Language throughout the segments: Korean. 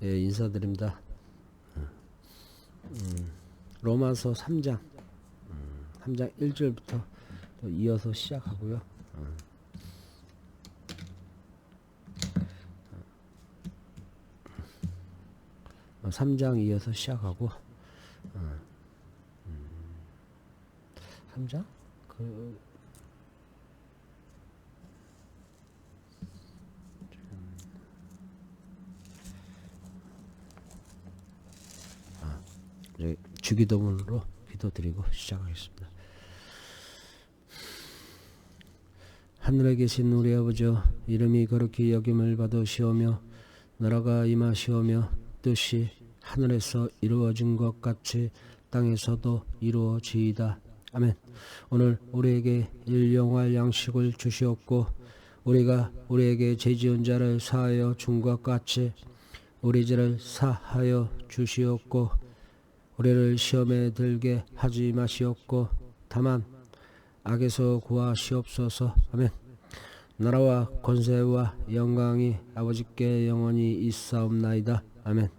예, 인사드립니다. 로마서 3장 3장 1절부터 이어서 시작하고요. 3장 이어서 시작하고 3장? 주기도문으로 기도드리고 시작하겠습니다. 하늘에 계신 우리 아버지여, 이름이 거룩히 여김을 받으시오며 나라가 임하시오며 뜻이 하늘에서 이루어진 것 같이 땅에서도 이루어지이다. 아멘. 오늘 우리에게 일용할 양식을 주시옵고 우리가 우리에게 죄지은 자를 사하여 준 것 같이 우리 죄를 사하여 주시옵고 우리를 시험에 들게 하지 마시옵고 다만 악에서 구하시옵소서. 아멘. 나라와 권세와 영광이 아버지께 영원히 있사옵나이다. 아멘.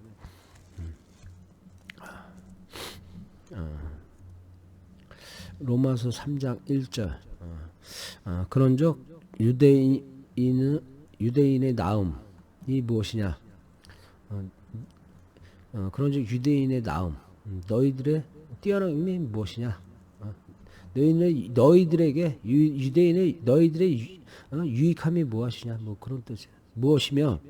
로마서 3장 1절. 그런즉 유대인의 나음이 무엇이냐? 그런즉 유대인의 나음, 너희들의 뛰어남이 무엇이냐? 너희들에게 유대인의 너희들의 유익함이 무엇이냐? 뭐 그런 뜻이에요. 무엇이며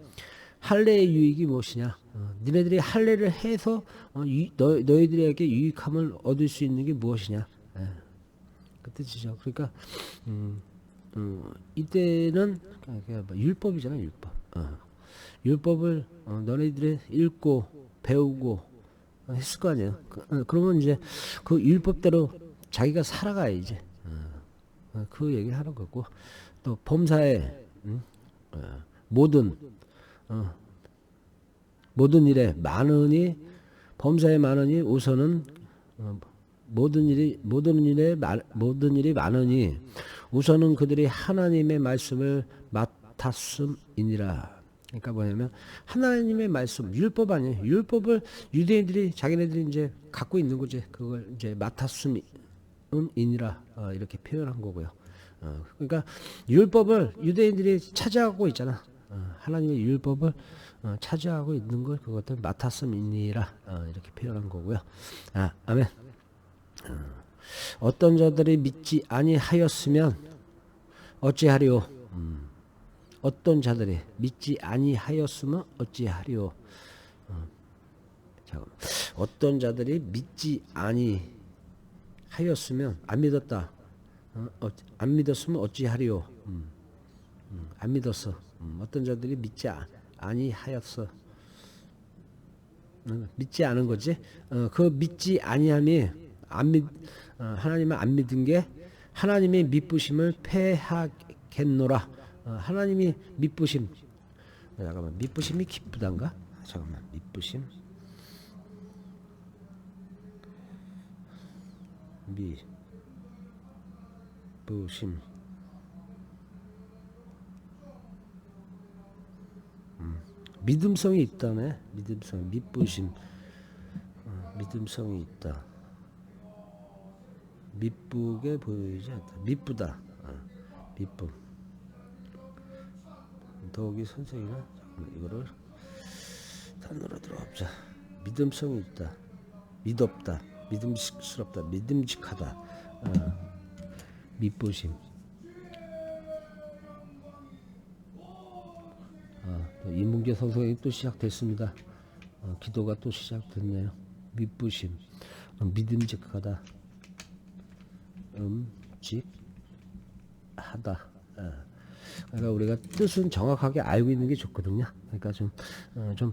할례의 유익이 무엇이냐? 너희들이 할례를 해서 너희들에게 유익함을 얻을 수 있는 게 무엇이냐? 그 뜻이죠. 그러니까 이때는 율법이잖아, 율법. 율법을 너희들이 읽고 배우고 했을 거 아니에요. 그러면 이제 그 율법대로 자기가 살아가야지. 그 얘기 하는 거고, 또 범사에 모든 일에 많으니 범사에 많으니 우선은 모든 일이 많으니 우선은 그들이 하나님의 말씀을 맡았음이니라. 그러니까 뭐냐면 하나님의 말씀, 율법 아니에요. 율법을 유대인들이 자기네들이 이제 갖고 있는 거지. 그걸 이제 맡았음이니라 이렇게 표현한 거고요. 그러니까 율법을 유대인들이 차지하고 있잖아. 하나님의 율법을 차지하고 있는 걸 그것들 맡았음이니라 이렇게 표현한 거고요. 아멘. 어떤 자들이 믿지 아니하였으면 어찌하리요? 어떤 자들이 믿지 아니하였으면 어찌하리요? 어떤 자들이 믿지 아니하였으면 안 믿었다. 안 믿었으면 어찌하리요? 안 믿었어. 어떤 자들이 믿지 아니하였어. 믿지 않은 거지. 그 믿지 아니함이 하나님을 안 믿은 게 하나님의 믿부심을 패하겠노라. 하나님이 믿부심. 잠깐만, 믿부심이 기쁘단가? 잠깐만, 믿부심. 믿부심. 믿음성이 있다네. 믿음성, 믿부심. 믿음성이 있다. 믿부게 보이지 않다. 믿부다. 믿부. 더욱이 선생이나 이거를 단어로 들어보자. 믿음성이 있다. 믿었다. 믿음직스럽다. 믿음직하다. 믿부심. 또 이문계 선생이 또 시작됐습니다. 기도가 또 시작됐네요. 믿부심. 믿음직하다. 직하다. 그러니까 우리가 뜻은 정확하게 알고 있는 게 좋거든요. 그러니까 좀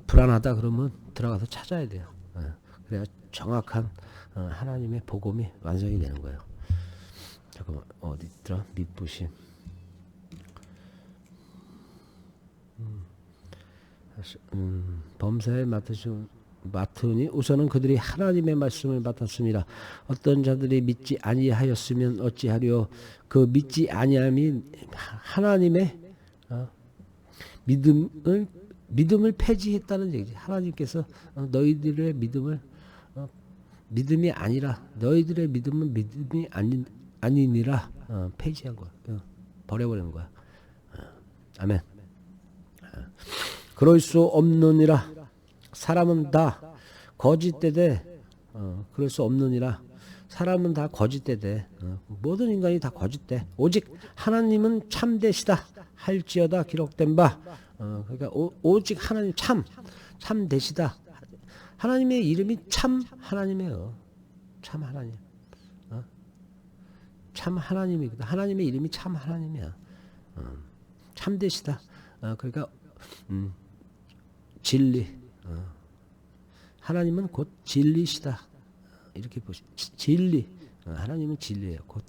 불안하다 그러면 들어가서 찾아야 돼요. 그래야 정확한 하나님의 복음이 완성이 되는 거예요. 잠깐만, 어디 있더라? 믿부심. 범사에 맡으니 우선은 그들이 하나님의 말씀을 맡았습니다. 어떤 자들이 믿지 아니하였으면 어찌하리요? 그 믿지 아니함이 하나님의 믿음을 믿음을 폐지했다는 얘기지. 하나님께서 너희들의 믿음을 믿음이 아니라 너희들의 믿음은 믿음이 아니니라 폐지한 거야. 버려버리는 거야. 아멘. 그럴 수 없느니라. 사람은 다 거짓되되 그럴 수 없느니라. 사람은 다 거짓되되 모든 인간이 다 거짓돼. 오직 하나님은 참되시다 할지어다 기록된 바. 그러니까 오직 하나님 참되시다. 하나님의 이름이 참 하나님이에요. 참 하나님. 참 하나님이거든. 하나님의 이름이 참 하나님이야. 참되시다. 그러니까 진리. 하나님은 곧 진리시다. 이렇게 보시. 진리. 하나님은 진리예요. 곧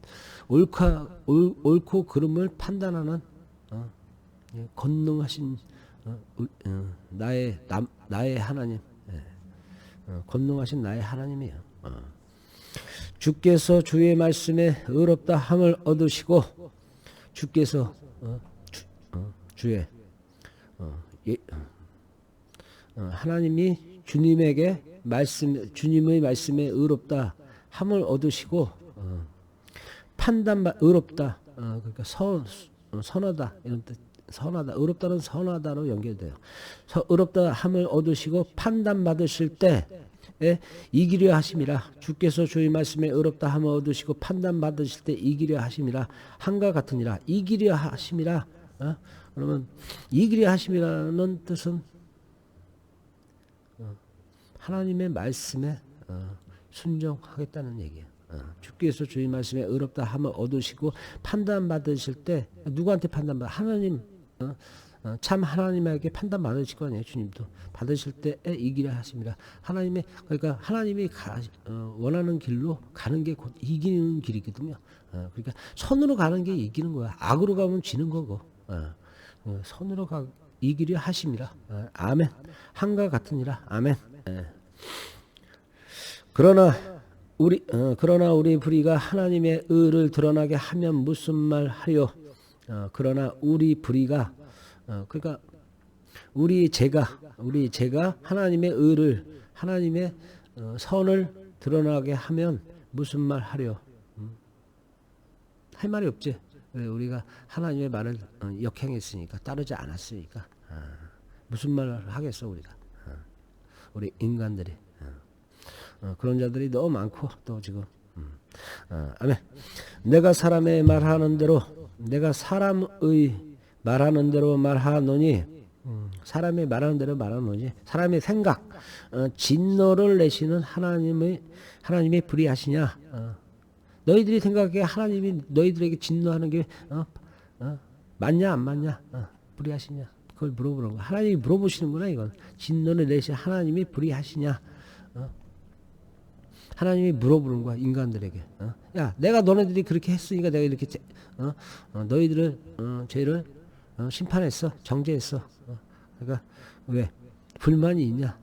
옳고 그름을 판단하는 권능하신 나의 하나님. 권능하신 나의 하나님이에요. 주께서 주의 말씀에 의롭다 함을 얻으시고 주께서 주의 하나님이 주님에게 주님의 말씀에 의롭다 함을 얻으시고 의롭다 그러니까 선하다 이런 뜻. 선하다 의롭다는 선하다로 연결돼요. 의롭다 함을 얻으시고 판단 받으실 때 이기려 하심이라. 주께서 주의 말씀에 의롭다 함을 얻으시고 판단 받으실 때 이기려 하심이라. 한과 같으니라. 이기려 하심이라. 그러면 이기려 하심이라는 뜻은 하나님의 말씀에 순종하겠다는 얘기예요. 주께서 주의 말씀에 의롭다 함을 얻으시고 판단 받으실 때 누구한테 판단 받아? 하나님 참 하나님에게 판단 받으실 거 아니에요. 주님도 받으실 때에 이기려 하십니다. 그러니까 하나님이 원하는 길로 가는 게 곧 이기는 길이거든요. 그러니까 선으로 가는 게 이기는 거야. 악으로 가면 지는 거고. 선으로 이기려 하십니다. 아멘. 한과 같으니라. 아멘. 그러나 우리 불의가 하나님의 의를 드러나게 하면 무슨 말 하려? 그러나 우리 불의가 그러니까 우리 죄가 하나님의 의를 하나님의 선을 드러나게 하면 무슨 말 하려? 할 말이 없지. 우리가 하나님의 말을 역행했으니까 따르지 않았으니까 무슨 말을 하겠어 우리가. 우리 인간들이. 그런 자들이 너무 많고 또 지금 아멘. 내가 사람의 말하는 대로 내가 사람의 말하는 대로 말하노니 사람의 말하는 대로 말하노니 사람의 생각 진노를 내시는 하나님이 불의하시냐. 너희들이 생각해 하나님이 너희들에게 진노하는 게 맞냐 안 맞냐 불의하시냐 그걸 물어보는 거야. 하나님이 물어보시는구나. 이건 진노를 내시 하나님이 불의하시냐. 하나님이 물어보는 거야 인간들에게. 야, 내가 너네들이 그렇게 했으니까 내가 이렇게 너희들을 죄를 심판했어, 정죄했어. 그러니까 왜 불만이 있냐?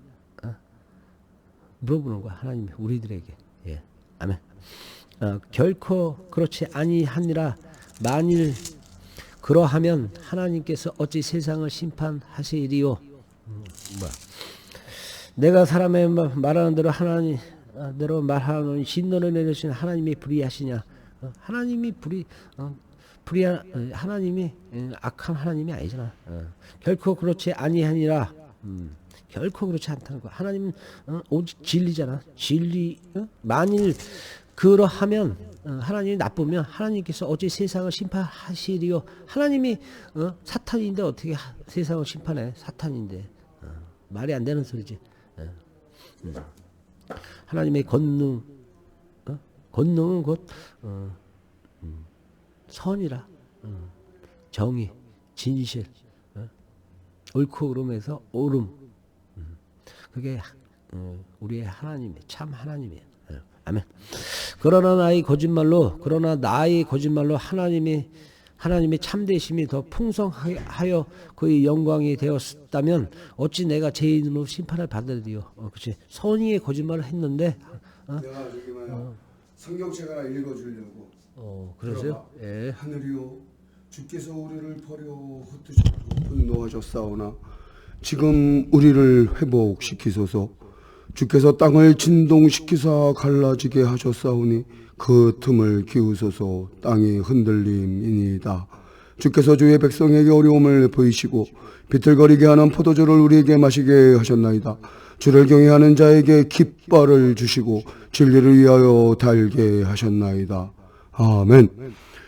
물어보는 거야 하나님이 우리들에게. 예, 아멘. 결코 그렇지 아니하니라. 만일 그러하면 하나님께서 어찌 세상을 심판하시리요? 내가 사람의 말하는 대로 대로 말하는 진노를 내리신 하나님이 불의하시냐? 하나님이 하나님이 악한 하나님이 아니잖아. 결코 그렇지 아니하니라. 결코 그렇지 않다는 거. 하나님은 오직 진리잖아. 진리. 만일 그러하면 하나님이 나쁘면 하나님께서 어찌 세상을 심판하시리요? 하나님이 사탄인데 어떻게 세상을 심판해? 사탄인데 말이 안 되는 소리지. 하나님의 권능은 곧 선이라. 정의, 진실, 옳고 그름에서 옳음. 그게 우리의 하나님이 참 하나님이에요. 아멘. 그러나 나의 거짓말로 하나님의 참되심이 더 풍성하여 그의 영광이 되었다면 어찌 내가 죄인으로 심판을 받으리요. 그렇지. 선의의 거짓말을 했는데 내가 저기 성경책 하나 읽어주려고. 그러세요? 예. 하늘이요 주께서 우리를 버려 흩으셨고 분노하셨사오나 지금 우리를 회복시키소서. 주께서 땅을 진동시키사 갈라지게 하셨사오니 그 틈을 기우소서. 땅이 흔들림이니이다. 주께서 주의 백성에게 어려움을 보이시고 비틀거리게 하는 포도주를 우리에게 마시게 하셨나이다. 주를 경외하는 자에게 깃발을 주시고 진리를 위하여 달게 하셨나이다. 아멘.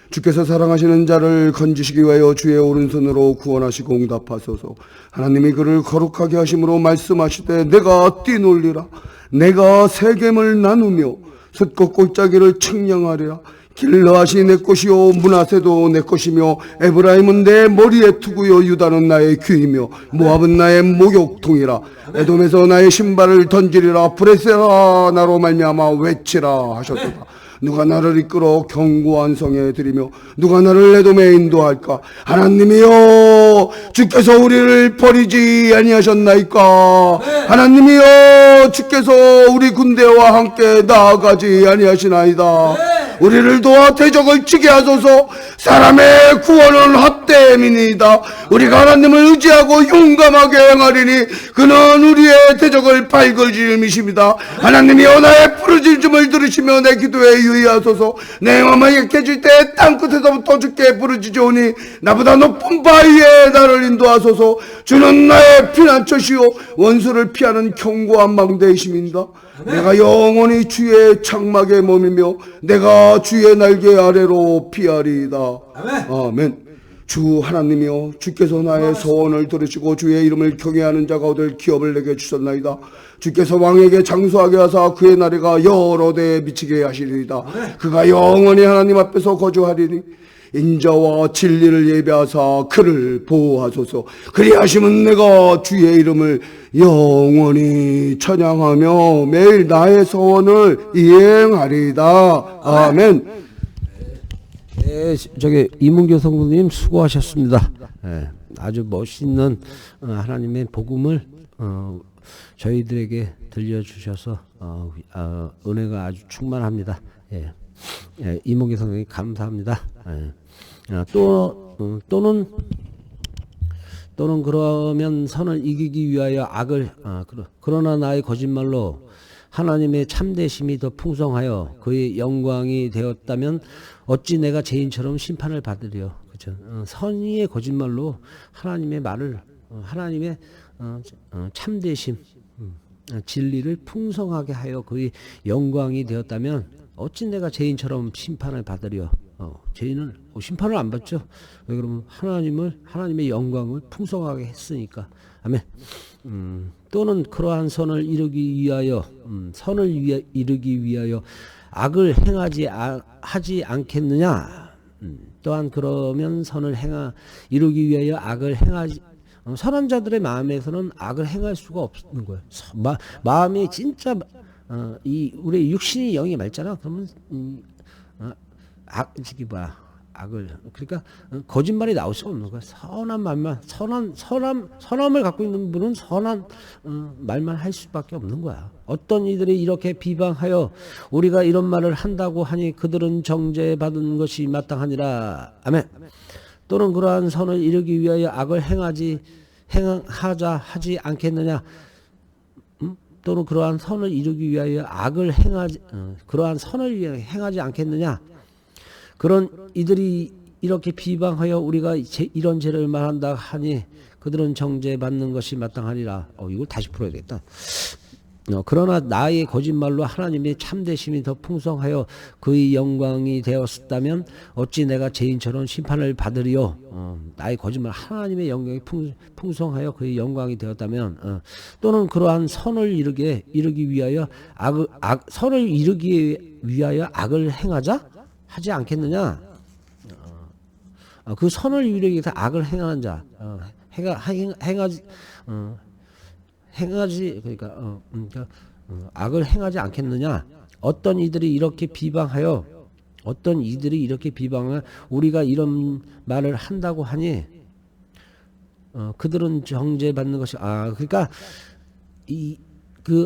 주께서 사랑하시는 자를 건지시기 위하여 주의 오른손으로 구원하시고 응답하소서. 하나님이 그를 거룩하게 하심으로 말씀하시되 내가 뛰놀리라. 내가 세겜을 나누며 숫꽃 골짜기를 측량하리라. 길르앗이 내 것이요 므낫세도 내 것이며 에브라임은 내 머리에 투구요 유다는 나의 귀이며 모압은 나의 목욕통이라. 에돔에서 나의 신발을 던지리라. 브레세라 나로 말미암아 외치라 하셨도다. 누가 나를 이끌어 견고한 성에 들이며 누가 나를 에돔에 인도할까? 하나님이여 주께서 우리를 버리지 아니하셨나이까? 하나님이여 주께서 우리 군대와 함께 나아가지 아니하시나이다. 우리를 도와 대적을 치게 하소서. 사람의 구원은 헛됨이니이다. 우리가 하나님을 의지하고 용감하게 행하리니 그는 우리의 대적을 발걸음이십니다. 하나님이여 나의 부르짖음을 들으시며 내 기도에 유의하소서. 내 마음이 약해질 때 땅끝에서부터 주께 부르짖으오니 나보다 높은 바위에 나를 인도하소서. 주는 나의 피난처시오 원수를 피하는 견고한 망대이심입니다. 내가 영원히 주의 장막에 머물며 내가 주의 날개 아래로 피하리이다. 아멘. 주 하나님이여 주께서 나의 소원을 들으시고 주의 이름을 경외하는 자가 얻을 기업을 내게 주셨나이다. 주께서 왕에게 장수하게 하사 그의 나라가 여러 대에 미치게 하시리이다. 그가 영원히 하나님 앞에서 거주하리니 인자와 진리를 예배하사 그를 보호하소서. 그리하시면 내가 주의 이름을 영원히 찬양하며 매일 나의 소원을 이행하리이다. 아멘. 저기 이문교 성도님 수고하셨습니다. 아주 멋있는 하나님의 복음을 저희들에게 들려주셔서 은혜가 아주 충만합니다. 이문교 성도님 감사합니다. 또는 그러면 선을 이기기 위하여 악을 그러나 나의 거짓말로 하나님의 참되심이 더 풍성하여 그의 영광이 되었다면 어찌 내가 죄인처럼 심판을 받으려. 그렇죠? 선의의 거짓말로 하나님의 말을 하나님의 참되심 진리를 풍성하게 하여 그의 영광이 되었다면 어찌 내가 죄인처럼 심판을 받으려. 죄인은 심판을 안 받죠. 왜 그러면 하나님의 영광을 풍성하게 했으니까. 아멘. 또는 그러한 선을 이루기 위하여 이루기 위하여 악을 하지 않겠느냐. 또한 그러면 선을 이루기 위하여 악을 행하지 선한 자들의 마음에서는 악을 행할 수가 없는 거예요. 마음이 진짜 우리 육신이 영이 맑잖아. 그러면 악을 그러니까 거짓말이 나올 수가 없는 거야. 선한 말만 선함을 갖고 있는 분은 선한 말만 할 수밖에 없는 거야. 어떤 이들이 이렇게 비방하여 우리가 이런 말을 한다고 하니 그들은 정죄받은 것이 마땅하니라. 아멘. 또는 그러한 선을 이루기 위하여 악을 하지 않겠느냐. 또는 그러한 선을 이루기 위하여 그러한 선을 위하여 행하지 않겠느냐. 그런 이들이 이렇게 비방하여 우리가 이런 죄를 말한다 하니 그들은 정죄받는 것이 마땅하니라. 이걸 다시 풀어야 되겠다. 그러나 나의 거짓말로 하나님의 참되심이 더 풍성하여 그의 영광이 되었다면 어찌 내가 죄인처럼 심판을 받으리요. 나의 거짓말 하나님의 영광이 풍성하여 그의 영광이 되었다면 또는 그러한 선을 이루기 위하여 선을 이루기 위하여 악을 하지 않겠느냐. 그 선을 이루기 위해서 악을 행하는 자 그러니까 악을 행하지 않겠느냐. 어떤 이들이 이렇게 비방하여 우리가 이런 말을 한다고 하니 그들은 정죄받는 것이 그러니까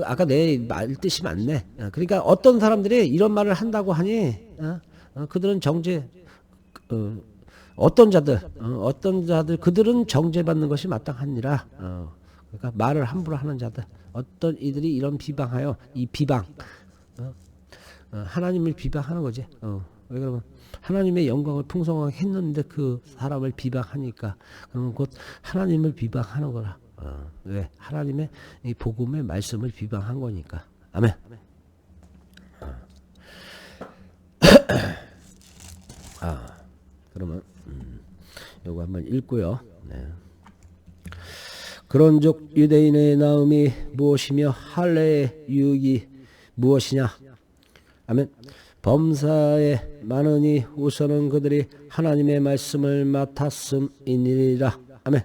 아까 내 말 뜻이 맞네. 그러니까 어떤 사람들이 이런 말을 한다고 하니 그들은 어떤 자들 그들은 정죄받는 것이 마땅하니라. 그러니까 말을 함부로 하는 자들, 어떤 이들이 이런 비방하여 이 비방, 하나님을 비방하는 거지. 왜 그러면 하나님의 영광을 풍성하게 했는데 그 사람을 비방하니까 그러면 곧 하나님을 비방하는 거라. 왜? 하나님의 이 복음의 말씀을 비방한 거니까. 아멘. 그러면 요거 한번 읽고요. 네. 그런즉 유대인의 나음이 무엇이며 할례의 유익이 무엇이냐? 아멘. 범사에 많으니 우선은 그들이 하나님의 말씀을 맡았음이니라. 아멘.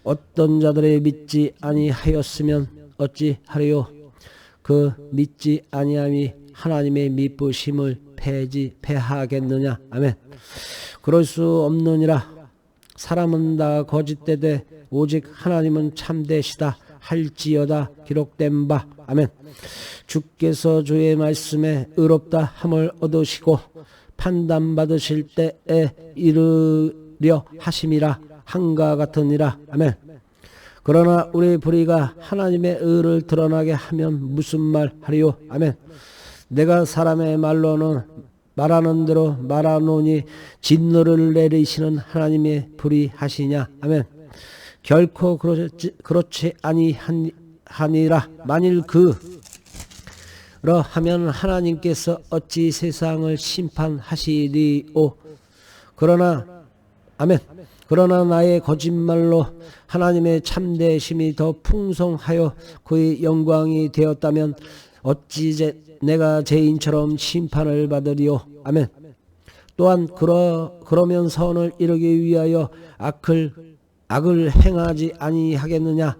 어떤 자들이 믿지 아니하였으면 어찌하리요? 그 믿지 아니함이 하나님의 미쁘심을 폐하겠느냐? 아멘. 그럴 수 없느니라. 사람은 다 거짓되되 오직 하나님은 참되시다 할지어다 기록된 바. 아멘. 주께서 주의 말씀에 의롭다 함을 얻으시고 판단받으실 때에 이르려 하심이라 한가 같으니라. 아멘. 그러나 우리 불의가 하나님의 의를 드러나게 하면 무슨 말 하리요? 아멘. 내가 사람의 말로는 말하는 대로 말하노니 진노를 내리시는 하나님의 불의하시냐? 아멘. 결코 그렇지 아니하니라. 만일 그러하면 하나님께서 어찌 세상을 심판하시리오? 그러나 아멘. 그러나 나의 거짓말로 하나님의 참되심이 더 풍성하여 그의 영광이 되었다면 어찌 내가 죄인처럼 심판을 받으리오? 아멘. 또한 그러면 선을 이루기 위하여 악을 행하지 아니하겠느냐?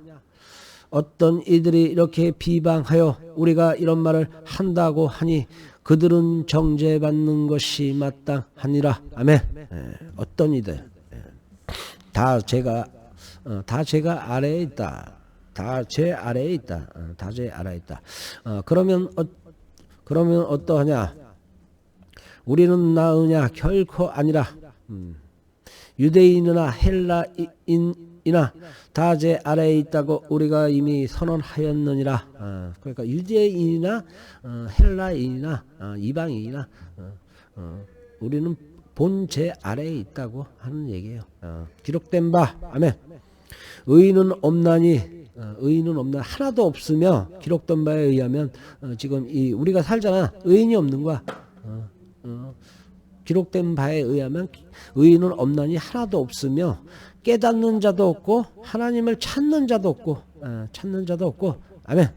어떤 이들이 이렇게 비방하여 우리가 이런 말을 한다고 하니 그들은 정죄받는 것이 마땅하니라. 아멘. 어떤 이들 다 제가 아래에 있다. 다 제 아래에 있다. 다 제 아래에 있다. 그러면 어떠하냐? 우리는 나으냐? 결코 아니라. 유대인이나 헬라인이나 다 제 아래에 있다고 우리가 이미 선언하였느니라. 그러니까 유대인이나 헬라인이나 이방인이나 우리는 본 제 아래에 있다고 하는 얘기예요. 기록된 바. 아멘. 의인은 없나니 의인은 없나 하나도 없으며 기록된 바에 의하면 지금 이 우리가 살잖아. 의인이 없는 거야. 기록된 바에 의하면 의인은 없나니 하나도 없으며 깨닫는 자도 없고 하나님을 찾는 자도 없고 아멘.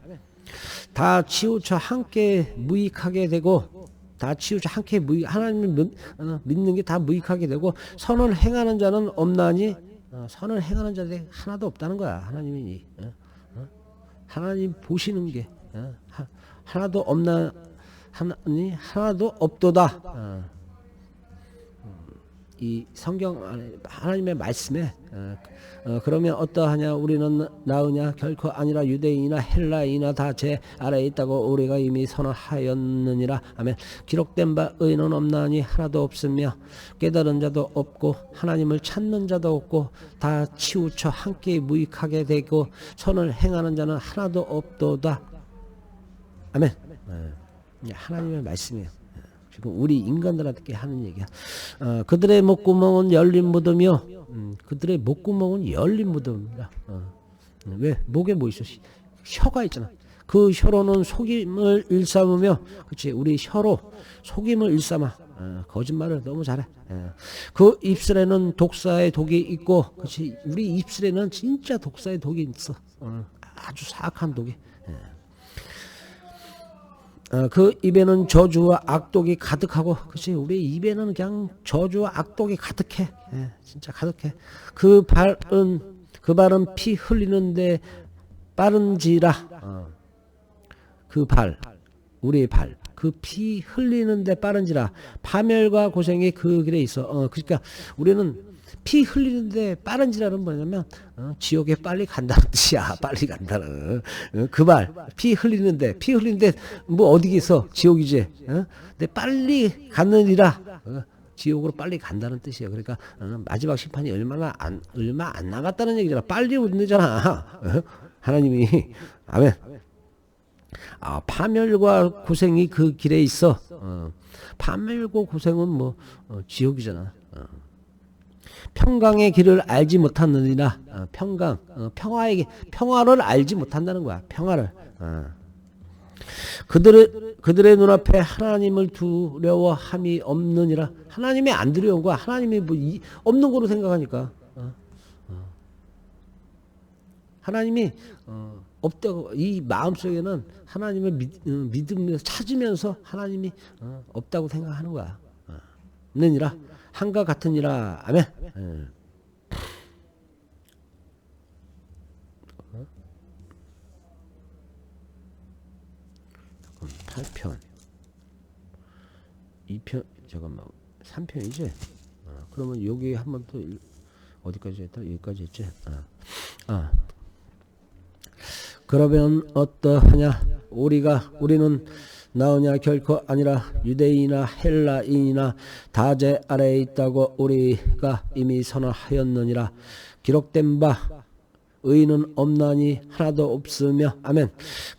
다 치우쳐 함께 무익하게 되고 하나님을 믿는 게 다 무익하게 되고 선을 행하는 자는 없나니 선을 행하는 자들이 하나도 없다는 거야. 하나님이 하나님 보시는 게 하나도 없나 하나니 하나도 없도다. 이 성경 안에 하나님의 말씀에 그러면 어떠하냐? 우리는 나으냐? 결코 아니라 유대인이나 헬라인이나 다 제 아래에 있다고 우리가 이미 선언하였느니라. 아멘. 기록된 바 의인은 없나니 하나도 없으며 깨달은 자도 없고 하나님을 찾는 자도 없고 다 치우쳐 함께 무익하게 되고 선을 행하는 자는 하나도 없도다. 아멘. 하나님의 말씀이에요. 지금 우리 인간들한테 하는 얘기야. 그들의 목구멍은 열린 무덤이요. 그들의 목구멍은 열린 무덤이다. 왜? 목에 뭐 있어? 혀가 있잖아. 그 혀로는 속임을 일삼으며, 그렇지? 우리 혀로 속임을 일삼아. 거짓말을 너무 잘해. 그 입술에는 독사의 독이 있고, 그렇지? 우리 입술에는 진짜 독사의 독이 있어. 아주 사악한 독이. 그 입에는 저주와 악독이 가득하고, 그렇지? 우리 입에는 그냥 저주와 악독이 가득해. 진짜 가득해. 그 발은 피 흘리는데 빠른지라. 그 발, 우리의 발, 그 피 흘리는데 빠른지라. 파멸과 고생이 그 길에 있어. 그러니까 우리는 피 흘리는데 빠른지라는 뭐냐면 지옥에 빨리 간다는 뜻이야. 빨리 간다는. 그 발, 피 흘리는데 뭐 어디 있어? 지옥이지. 근데 빨리 가느니라. 지옥으로 빨리 간다는 뜻이야. 그러니까 마지막 심판이 얼마 안 남았다는 얘기잖아. 빨리 온대잖아. 하나님이 아멘. 파멸과 고생이 그 길에 있어. 파멸과 고생은 뭐 지옥이잖아. 평강의 길을 알지 못하느니라. 평강, 평화를 알지 못한다는 거야. 평화를. 그들의 눈앞에 하나님을 두려워함이 없느니라. 하나님이 안 두려운 거야. 하나님이 뭐 없는 거로 생각하니까. 하나님이 없다고, 이 마음속에는 하나님을 믿으면서 찾으면서 하나님이 없다고 생각하는 거야. 없느니라. 한과 같으니라. 아멘. 8편 2편 잠깐만 3편이지. 그러면 여기 한 번 또 어디까지 했다? 여기까지 했지. 그러면 어떠하냐? 우리는 나오냐? 결코 아니라 유대인이나 헬라인이나 다제 아래에 있다고 우리가 이미 선언하였느니라. 기록된 바 의인은 없나니 하나도 없으며 아멘.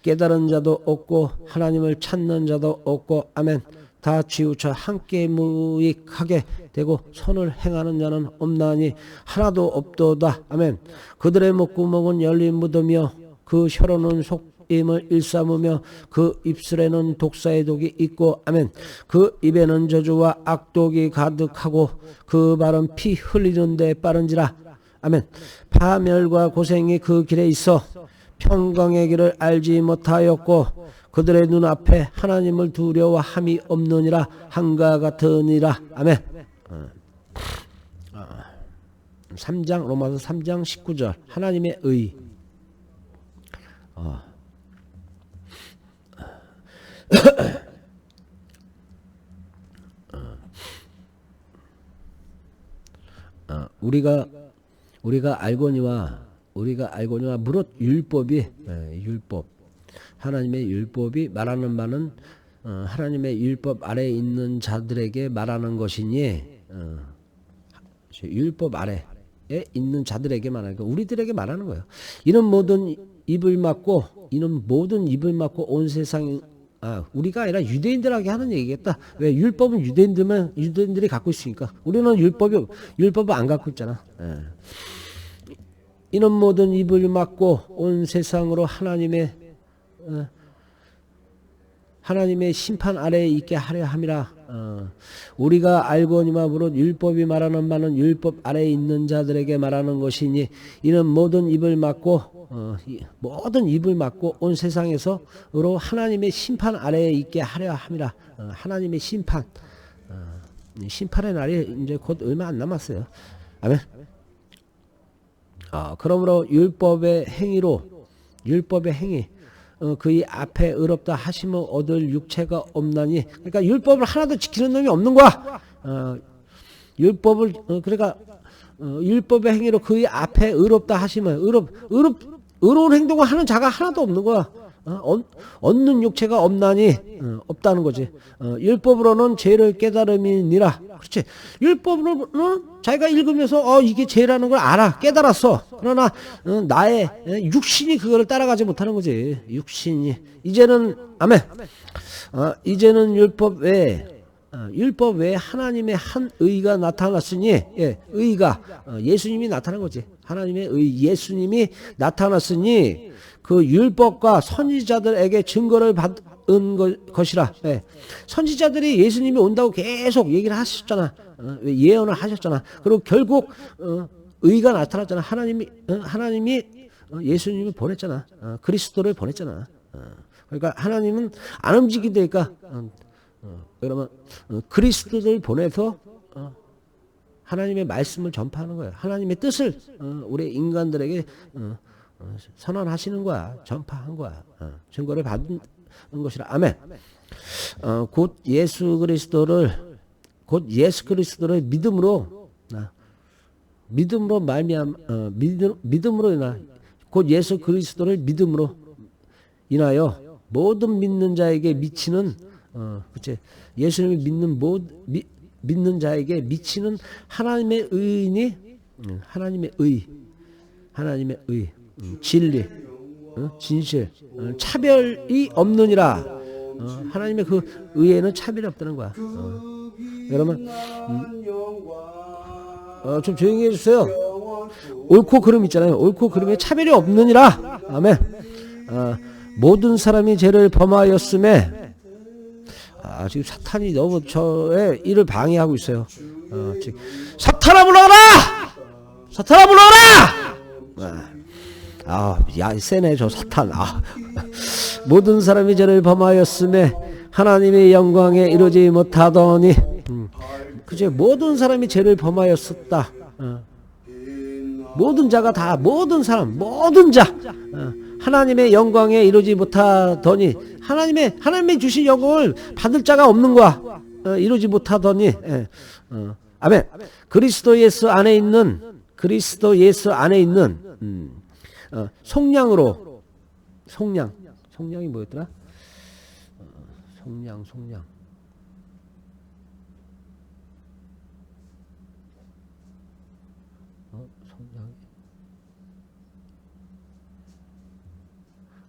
깨달은 자도 없고 하나님을 찾는 자도 없고 아멘. 다 치우쳐 함께 무익하게 되고 선을 행하는 자는 없나니 하나도 없도다. 아멘. 그들의 목구멍은 열린 무덤이요 그 혀로는 속임을 일삼으며 그 입술에는 독사의 독이 있고 아멘. 그 입에는 저주와 악독이 가득하고 그 발은 피 흘리는 데 빠른지라. 아멘. 파멸과 고생이 그 길에 있어 평강의 길을 알지 못하였고 그들의 눈앞에 하나님을 두려워함이 없느니라. 한과 같으니라. 아멘. 3장 로마서 3장 19절 하나님의 의. 우리가 알거니와 무릇 율법이 율법 하나님의 율법이 말하는 바는 하나님의 율법 아래에 있는 자들에게 말하는 것이니 율법 아래에 있는 자들에게 말하는 거 우리들에게 말하는 거예요. 이는 모든 입을 막고 온 세상 우리가 아니라 유대인들에게 하는 얘기겠다. 왜 율법은 유대인들이 갖고 있으니까 우리는 율법을 안 갖고 있잖아. 이는 모든 입을 막고 온 세상으로 하나님의 심판 아래에 있게 하려 함이라. 우리가 알거니와 무릇 율법이 말하는 바는 율법 아래에 있는 자들에게 말하는 것이니 이는 모든 입을 막고 온 세상에서로 하나님의 심판 아래에 있게 하려 함이라. 하나님의 심판의 날이 이제 곧 얼마 안 남았어요. 아멘. 그러므로 율법의 행위 그의 앞에 의롭다 하심을 얻을 육체가 없나니. 그러니까 율법을 하나도 지키는 놈이 없는 거야. 율법의 행위로 그의 앞에 의롭다 하심을 의로운 행동을 하는 자가 하나도 없는 거야. 얻는 육체가 없나니 없다는 거지. 율법으로는 죄를 깨달음이니라. 그렇지. 율법으로는 자기가 읽으면서 이게 죄라는 걸 알아. 깨달았어. 그러나 나의 육신이 그거를 따라가지 못하는 거지. 육신이. 이제는 아멘. 이제는 율법 외에 하나님의 한 의가 나타났으니 의가 예수님이 나타난 거지. 하나님의 의 예수님이 나타났으니 그 율법과 선지자들에게 증거를 받은 것이라. 선지자들이 예수님이 온다고 계속 얘기를 하셨잖아. 예언을 하셨잖아. 그리고 결국 의가 나타났잖아. 하나님이 예수님을 보냈잖아. 그리스도를 보냈잖아. 그러니까 하나님은 안 움직이니까 그러면 그리스도를 보내서 하나님의 말씀을 전파하는 거예요. 하나님의 뜻을 우리 인간들에게 선언하시는 거야. 전파한 거야. 증거를 받은 것이라. 아멘. 곧 예수 그리스도를 믿음으로 인하 곧 예수 그리스도를 믿음으로 인하여 모든 믿는 자에게 미치는 그치? 예수님을 믿는 자에게 미치는 하나님의 의인이 하나님의 의 진리 진실, 차별이 없느니라. 하나님의 그 의에는 차별이 없다는 거야. 여러분, 좀 조용히 해주세요. 옳고 그름 있잖아요. 옳고 그름에 차별이 없느니라. 아멘. 모든 사람이 죄를 범하였음에, 지금 사탄이 너무 저의 일을 방해하고 있어요. 지금 사탄아 물러가라! 사탄아 물러가라! 야, 세네 저 사탄. 모든 사람이 죄를 범하였음에 하나님의 영광에 이르지 못하더니, 그죠? 모든 사람이 죄를 범하였었다. 모든 자가 다, 모든 사람, 모든 자, 하나님의 영광에 이르지 못하더니, 하나님의 주신 영광을 받을 자가 없는 거야. 이루지 못하더니, 아멘. 그리스도 예수 안에 있는 속량으로, 속량이 뭐였더라? 속량.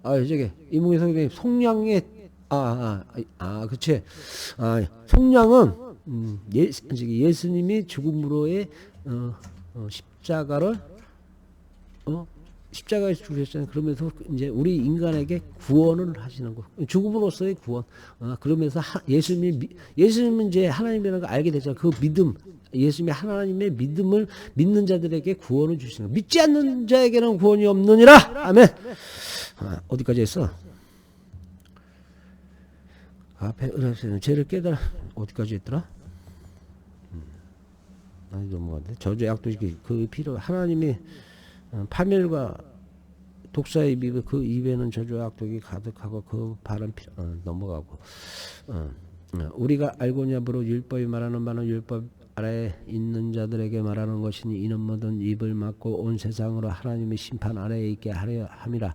저기 이문희 선생님 속량의 그치. 속량은 예수님이 죽음으로의 십자가에 죽으셨잖아요. 그러면서 이제 우리 인간에게 구원을 하시는 거. 죽음으로서의 구원. 그러면서 예수님은 이제 하나님이라는 걸 알게 되잖아요. 그 믿음, 예수님의 하나님의 믿음을 믿는 자들에게 구원을 주시는 거. 믿지 않는 자에게는 구원이 없느니라. 아멘. 어디까지 했어? 앞에 은혜는 죄를 깨달아. 어디까지 했더라? 넘어갔네. 저주 약도시키 그 피로 하나님이 파멸과 독사의 입에 그 입에는 저주와 악독이 가득하고 그 발은 넘어가고 우리가 알고냐부로 율법이 말하는 바는 율법 아래에 있는 자들에게 말하는 것이니 이는 모든 입을 막고 온 세상으로 하나님의 심판 아래에 있게 하려 함이라.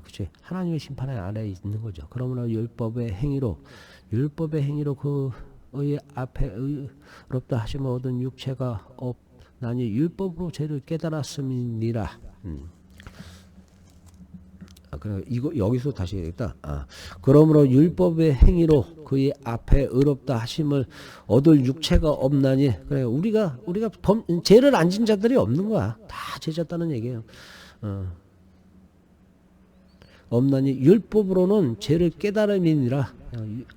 그치? 하나님의 심판 아래에 있는 거죠. 그러므로 율법의 행위로 그 의 앞에 의롭다 하시면 얻은 육체가 없나니 율법으로 죄를 깨달았음이니라. 이거 여기서 다시 해야겠다. 그러므로 율법의 행위로 그의 앞에 의롭다 하심을 얻을 육체가 없나니. 그래 우리가 죄를 안 진 자들이 없는 거야. 다 죄 졌다는 얘기예요. 없나니 율법으로는 죄를 깨달음이니라.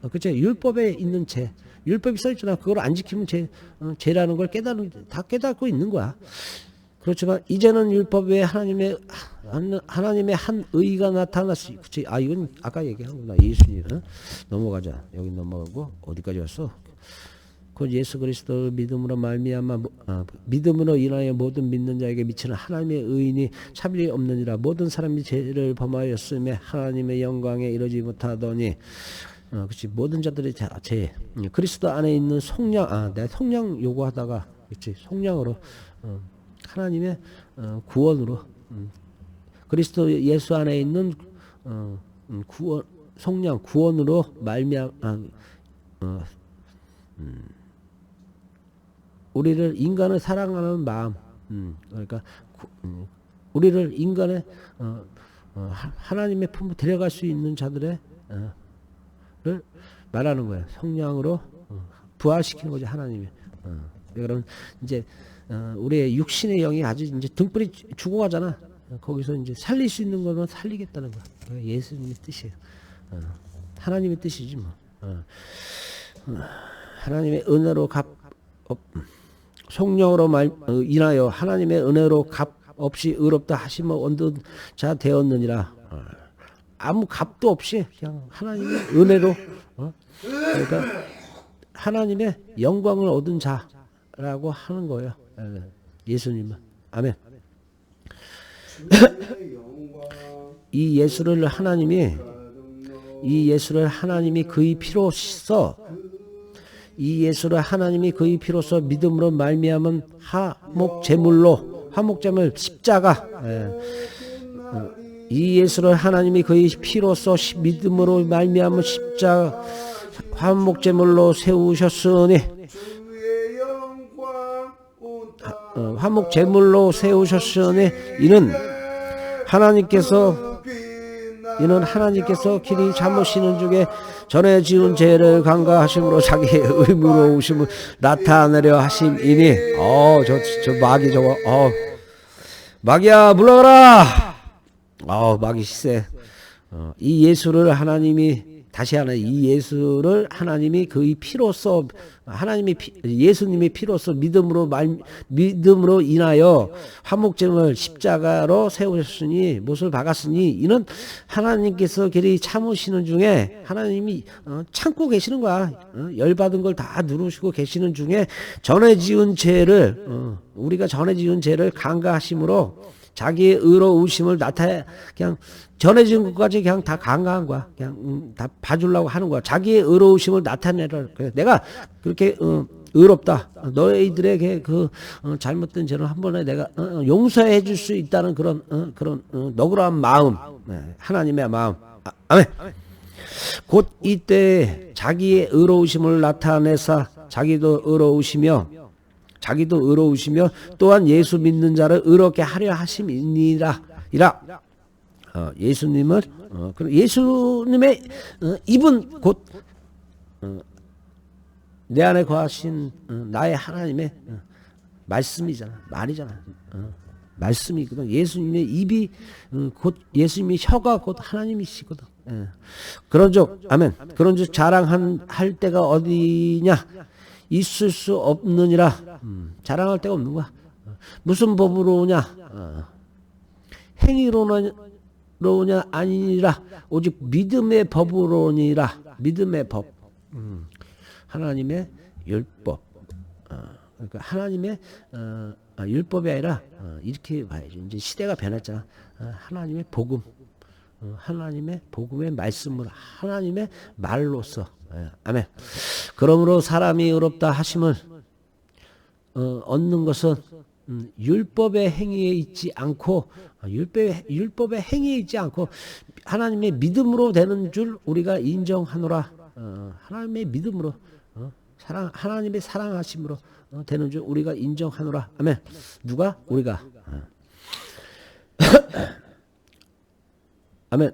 그치? 율법에 있는 죄. 율법이 써있잖아. 그걸 안 지키면 죄라는 걸 다 깨닫고 있는 거야. 그렇지만 이제는 율법 외에 하나님의 한 의가 나타났지. 그치? 이건 아까 얘기한구나. 예수님. 넘어가자. 여기 넘어가고 어디까지 왔어? 그 예수 그리스도 믿음으로 말미암아 믿음으로 인하여 모든 믿는 자에게 미치는 하나님의 의인이 차별이 없느니라. 모든 사람이 죄를 범하였음에 하나님의 영광에 이르지 못하더니. 그치. 모든 자들이 죄. 그리스도 안에 있는 속량. 내가 속량 요구하다가, 그치. 속량으로, 하나님의 구원으로, 그리스도 예수 안에 있는 구원, 속량, 구원으로 우리를 인간을 사랑하는 마음, 그러니까 우리를 인간의 하나님의 품으로 데려갈 수 있는 자들의 를 말하는 거예요. 성량으로 부활시키는 거죠. 하나님이. 그럼 이제 우리의 육신의 영이 아주 이제 등불이 죽어가잖아. 거기서 이제 살릴 수 있는 거는 살리겠다는 거. 예수님의 뜻이에요. 하나님의 뜻이지 뭐. 하나님의 은혜로 성령으로 인하여 하나님의 은혜로 값 없이 의롭다 하시면 얻은 자 되었느니라. 아무 값도 없이 그냥 하나님의 은혜로 그러니까 하나님의 영광을 얻은 자라고 하는 거예요. 예수님은. 아멘. 이 예수를 하나님이 그의 피로써 믿음으로 말미암은 화목제물 십자가. 이 예수를 하나님이 그의 피로써 믿음으로 말미암은 십자가 화목제물로 세우셨으니 화목제물로 세우셨으니 이는 하나님께서 이는 하나님께서 길이 참으시는 중에 전에 지은 죄를 간과하심으로 자기의 의무로우심을 나타내려 하심이니. 저 마귀 저거 마귀야 물러가라. 마귀 시세. 이 예수를 하나님이 다시 하나 이 예수를 하나님이 그의 피로써 예수님의 피로써 믿음으로 인하여 화목제물 십자가로 세우셨으니 못을 박았으니 이는 하나님께서 길이 참으시는 중에 하나님이 참고 계시는 거야. 열받은 걸 다 누르시고 계시는 중에 전에 지은 죄를 우리가 전에 지은 죄를 간과하심으로 자기의 의로우심을 그냥 전에 지은 것까지 그냥 다 간과한 거야. 그냥 다 봐주려고 하는 거야. 자기의 의로우심을 나타내라. 내가 그렇게 의롭다. 너희들에게 그 잘못된 죄를 한 번에 내가 용서해 줄 수 있다는 그런 너그러운 마음, 하나님의 마음. 아멘. 곧 이때 자기의 의로우심을 나타내사 자기도 의로우시며 또한 예수 믿는 자를 의롭게 하려 하심이니라. 예수님을 예수님의 입은 곧 내 안에 거하신 나의 하나님의 말씀이잖아. 말씀이거든. 예수님의 입이 곧 예수님의 혀가 곧 하나님이시거든. 그런즉 아멘. 그런즉 자랑할 때가 어디냐? 있을 수 없느니라. 자랑할 데가 없는 거야. 무슨 법으로냐? 행위로냐 아니니라. 오직 믿음의 법으로니라. 믿음의 법. 하나님의 율법. 그러니까 하나님의 율법이 아니라 이렇게 봐야죠. 이제 시대가 변했잖아. 하나님의 복음. 하나님의 복음의 말씀으로 하나님의 말로써. 아멘. 그러므로 사람이 의롭다 하심을 얻는 것은 율법의 행위에 있지 않고 율법의 행위에 있지 않고 하나님의 믿음으로 되는 줄 우리가 인정하노라. 하나님의 믿음으로 하나님의 사랑하심으로 되는 줄 우리가 인정하노라. 아멘. 누가? 우리가. 아멘.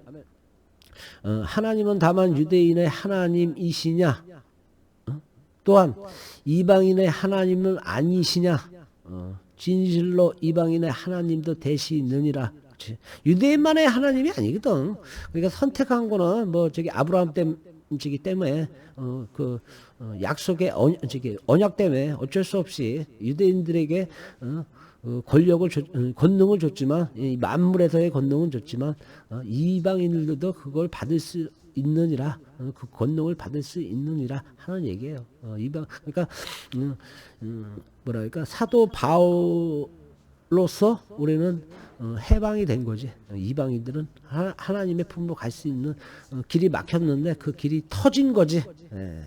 하나님은 다만 유대인의 하나님이시냐? 또한 이방인의 하나님은 아니시냐? 진실로 이방인의 하나님도 되시느니라. 그치? 유대인만의 하나님이 아니거든. 그러니까 선택한 거는 아브라함 때문에 약속의 언약 때문에 어쩔 수 없이 유대인들에게 권능을 줬지만 만물에서의 권능은 줬지만 이방인들도 그걸 받을 수 있느니라. 그 권능을 받을 수 있느니라 하는 얘기예요. 그러니까 사도 바울로서 우리는 해방이 된 거지. 이방인들은 하나님의 품으로 갈 수 있는 길이 막혔는데 그 길이 터진 거지.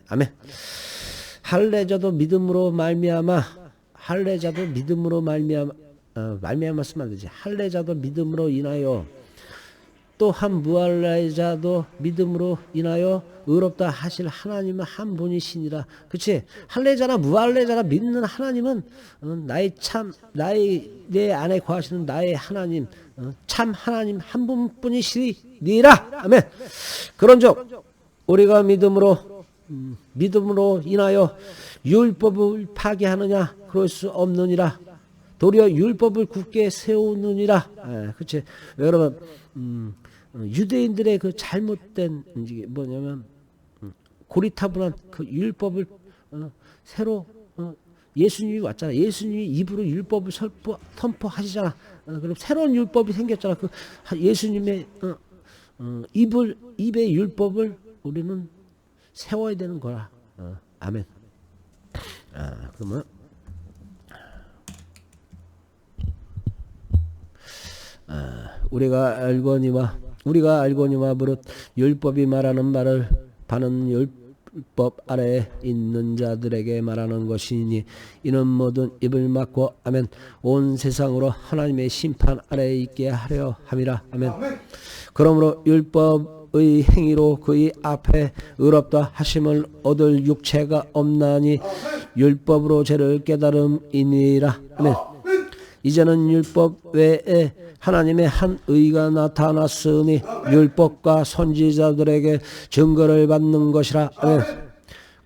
아멘. 할례자도 믿음으로 말미암아 말미암았으면 안 되지. 할례자도 믿음으로 인하여 또한 무할례자도 믿음으로 인하여 의롭다 하실 하나님은 한 분이시니라. 그치? 할례자나 무할례자나 믿는 하나님은 내 안에 거하시는 나의 하나님, 참 하나님 한 분뿐이시니라. 아멘. 그런즉 우리가 믿음으로 인하여 율법을 파괴하느냐? 그럴 수 없느니라. 도리어 율법을 굳게 세우느니라. 그치? 여러분, 유대인들의 그 잘못된 이게 뭐냐면 고리타분한 그 율법을 새로 예수님이 왔잖아. 예수님이 입으로 율법을 선포하시잖아. 그럼 새로운 율법이 생겼잖아. 그 예수님의 입의 율법을 우리는 세워야 되는 거라. 아멘. 그러면 우리가 알거니와 무릇 율법이 말하는 말을 바는 율법 아래에 있는 자들에게 말하는 것이니 이는 모든 입을 막고 아멘 온 세상으로 하나님의 심판 아래에 있게 하려 함이라. 아멘. 그러므로 율법의 행위로 그의 앞에 의롭다 하심을 얻을 육체가 없나니 율법으로 죄를 깨달음이니라. 아멘. 이제는 율법 외에 하나님의 한 의가 나타났으니 율법과 선지자들에게 증거를 받는 것이라. 아멘.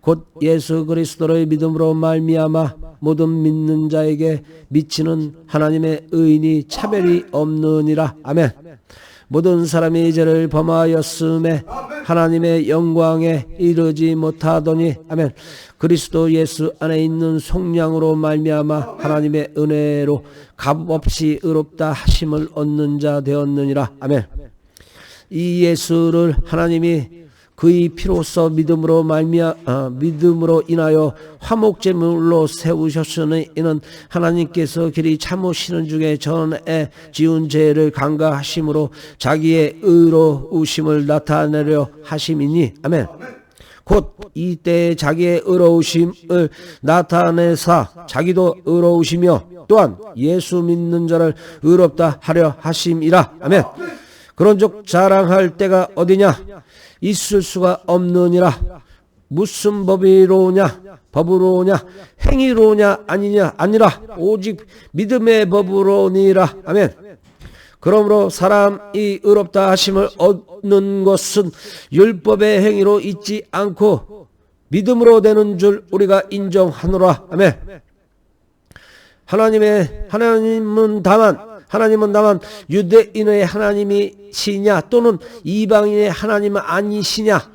곧 예수 그리스도를 믿음으로 말미암아 모든 믿는 자에게 미치는 하나님의 의인이 차별이 없느니라. 아멘. 모든 사람이 죄를 범하였음에 하나님의 영광에 이르지 못하더니 아멘. 그리스도 예수 안에 있는 속량으로 말미암아 하나님의 은혜로 값없이 의롭다 하심을 얻는 자 되었느니라. 아멘. 이 예수를 하나님이 그의 피로써 믿음으로 인하여 화목제물로 세우셨으니 이는 하나님께서 길이 참으시는 중에 전에 지은 죄를 간과하심으로 자기의 의로우심을 나타내려 하심이니 아멘. 곧 이때 자기의 의로우심을 나타내사 자기도 의로우시며 또한 예수 믿는 자를 의롭다 하려 하심이라. 아멘. 그런즉 자랑할 때가 어디냐? 있을 수가 없느니라. 무슨 법이로우냐? 법으로우냐? 행위로우냐? 아니라 오직 믿음의 법으로니라. 아멘. 그러므로 사람이 의롭다 하심을 얻는 것은 율법의 행위로 있지 않고 믿음으로 되는 줄 우리가 인정하노라. 아멘. 하나님은 다만 유대인의 하나님이시냐 또는 이방인의 하나님은 아니시냐.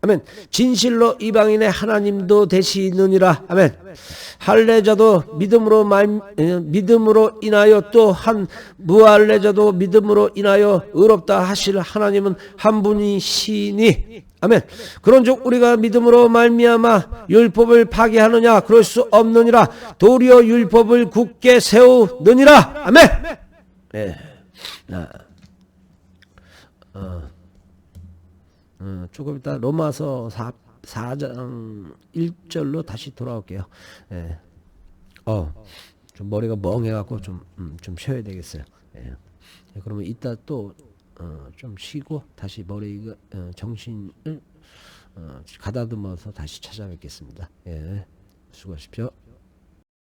아멘. 진실로 이방인의 하나님도 되시느니라. 아멘. 할례자도 믿음으로 인하여 또한 무할례자도 믿음으로 인하여 의롭다 하실 하나님은 한 분이시니 아멘. 그런즉 우리가 믿음으로 말미암아 율법을 파괴하느냐? 그럴 수 없느니라. 도리어 율법을 굳게 세우느니라. 아멘. 예. 조금 이따 로마서 4장 1절로 다시 돌아올게요. 예. 좀 머리가 멍해갖고 좀 쉬어야 되겠어요. 예. 그러면 이따 또 좀 쉬고 다시 머리가 정신을 가다듬어서 다시 찾아뵙겠습니다. 예. 수고하십시오.